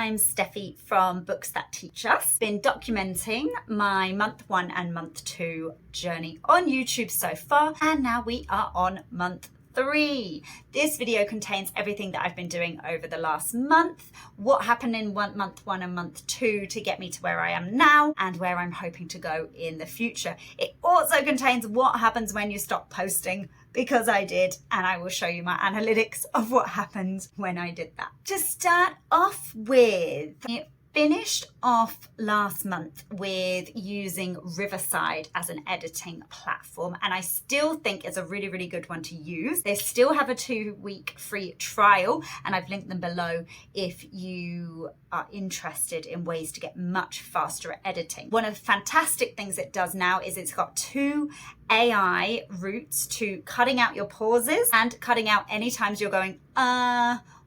I'm Steffi from Books That Teach Us. Been documenting my month 1 and month 2 journey on YouTube so far, and now we are on month 3. This video contains everything that I've been doing over the last month, what happened in month 1 and month 2 to get me to where I am now and where I'm hoping to go in the future. It also contains what happens when you stop posting, because I did, and I will show you my analytics of what happened when I did that. To start off with, I finished off last month with using Riverside as an editing platform, and I still think it's a really good one to use. They still have a 2-week free trial, and I've linked them below if you are interested in ways to get much faster at editing. One of the fantastic things it does now is it's got 2 AI routes to cutting out your pauses and cutting out any times you're going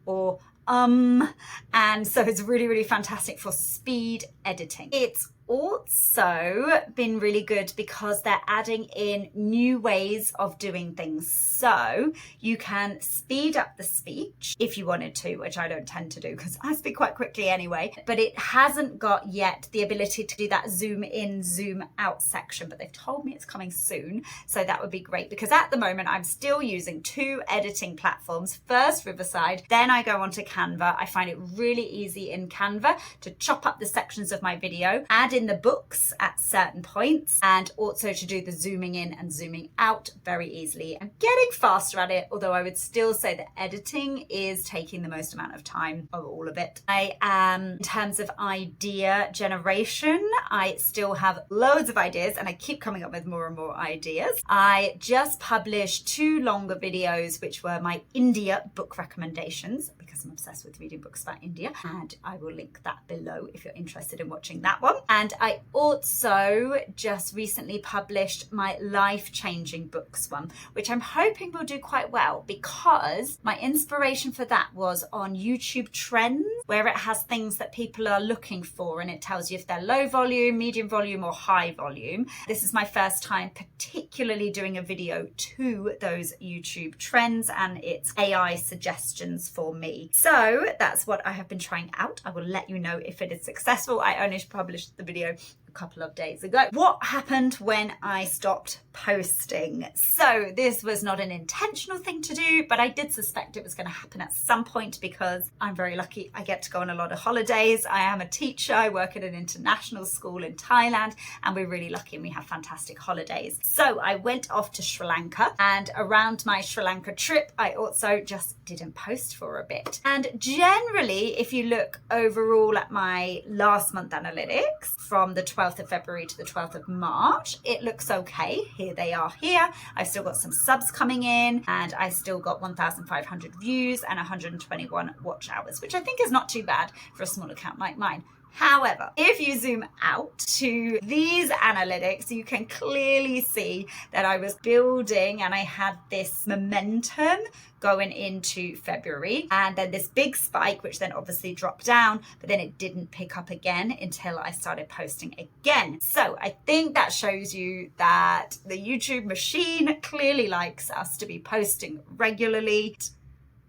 or and so it's really fantastic for speed editing. It's also been really good because they're adding in new ways of doing things, so you can speed up the speech if you wanted to, which I don't tend to do because I speak quite quickly anyway, but it hasn't got yet the ability to do that zoom in zoom out section, but they've told me it's coming soon, so that would be great, because at the moment I'm still using 2 editing platforms. First Riverside, then I go onto Canva. I find it really easy in Canva to chop up the sections of my video, add in the books at certain points, and also to do the zooming in and zooming out very easily. I'm getting faster at it, although I would still say that editing is taking the most amount of time of all of it. I am, in terms of idea generation, I still have loads of ideas and I keep coming up with more and more ideas. I just published 2 longer videos which were my India book recommendations, because I'm obsessed with reading books about India, and I will link that below if you're interested in watching that one. And I also just recently published my life-changing books one, which I'm hoping will do quite well, because my inspiration for that was on YouTube Trends, where it has things that people are looking for and it tells you if they're low volume, medium volume or high volume. This is my first time particularly doing a video to those YouTube Trends, and it's AI suggestions for me. So that's what I have been trying out. I will let you know if it is successful. I only published the video a couple of days ago. What happened when I stopped posting? So this was not an intentional thing to do, but I did suspect it was going to happen at some point, because I'm very lucky. I get to go on a lot of holidays. I am a teacher. I work at an international school in Thailand, and we're really lucky and we have fantastic holidays. So I went off to Sri Lanka, and around my Sri Lanka trip, I also just didn't post for a bit. And generally, if you look overall at my last month analytics from the 12th of February to the 12th of March, it looks okay. Here they are here. I've still got some subs coming in, and I still got 1,500 views and 121 watch hours, which I think is not too bad for a small account like mine. However, if you zoom out to these analytics, you can clearly see that I was building and I had this momentum going into February, and then this big spike, which then obviously dropped down, but then it didn't pick up again until I started posting again. So I think that shows you that the YouTube machine clearly likes us to be posting regularly.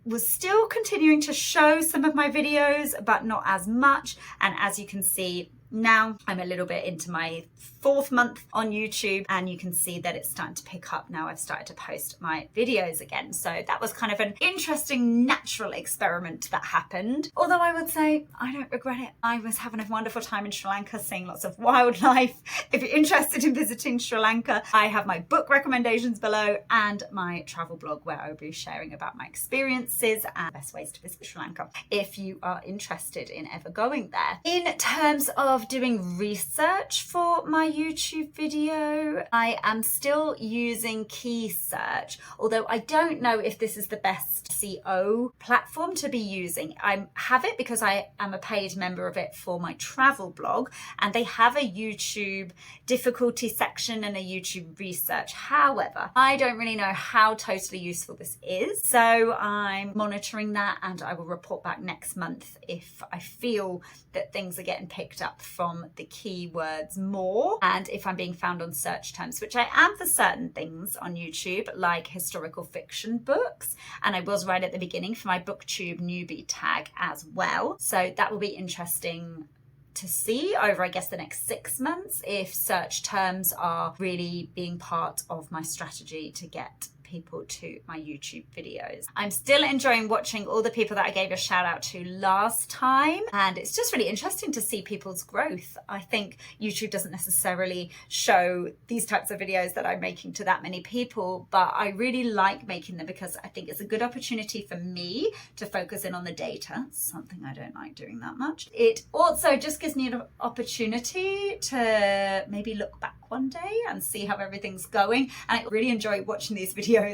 Was still continuing to show some of my videos, but not as much. And as you can see, now I'm a little bit into my 4th month on YouTube, and you can see that it's starting to pick up now. I've started to post my videos again. So that was kind of an interesting natural experiment that happened. Although I would say I don't regret it. I was having a wonderful time in Sri Lanka, seeing lots of wildlife. If you're interested in visiting Sri Lanka, I have my book recommendations below and my travel blog, where I'll be sharing about my experiences and best ways to visit Sri Lanka if you are interested in ever going there. In terms of doing research for my YouTube video, I am still using Keysearch, although I don't know if this is the best SEO platform to be using. I have it because I am a paid member of it for my travel blog, and they have a YouTube difficulty section and a YouTube research. However, I don't really know how totally useful this is, so I'm monitoring that, and I will report back next month if I feel that things are getting picked up from the keywords more, and if I'm being found on search terms, which I am for certain things on YouTube, like historical fiction books, and I was right at the beginning for my BookTube newbie tag as well. So that will be interesting to see over, I guess, the next 6 months if search terms are really being part of my strategy to get people to my YouTube videos. I'm still enjoying watching all the people that I gave a shout out to last time, and it's just really interesting to see people's growth. I think YouTube doesn't necessarily show these types of videos that I'm making to that many people, but I really like making them because I think it's a good opportunity for me to focus in on the data, something I don't like doing that much. It also just gives me an opportunity to maybe look back one day and see how everything's going, and I really enjoy watching these videos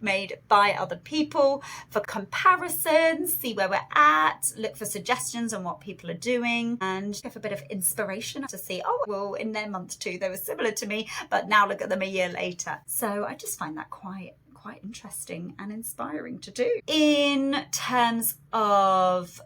made by other people for comparisons, see where we're at, look for suggestions on what people are doing, and have a bit of inspiration to see, oh, well, in their month 2 they were similar to me, but now look at them a year later. So I just find that quite interesting and inspiring to do. In terms of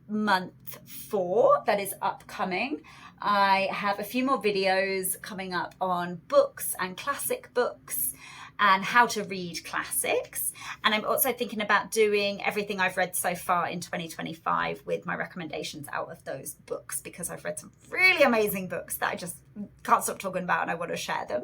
month 4 that is upcoming, I have a few more videos coming up on books and classic books and how to read classics. And I'm also thinking about doing everything I've read so far in 2025 with my recommendations out of those books, because I've read some really amazing books that I just can't stop talking about and I want to share them.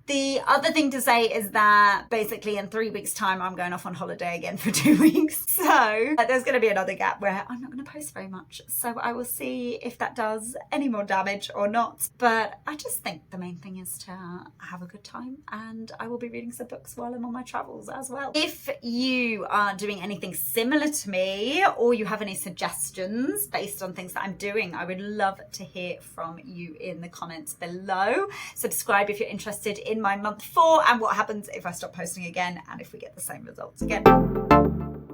The other thing to say is that basically in 3 weeks' time, I'm going off on holiday again for 2 weeks. So there's going to be another gap where I'm not going to post very much. So I will see if that does any more damage or not. But I just think the main thing is to have a good time, and I will be reading some books while I'm on my travels as well. If you are doing anything similar to me, or you have any suggestions based on things that I'm doing, I would love to hear from you in the comments below. Subscribe if you're interested in my month 4 and what happens if I stop posting again and if we get the same results again.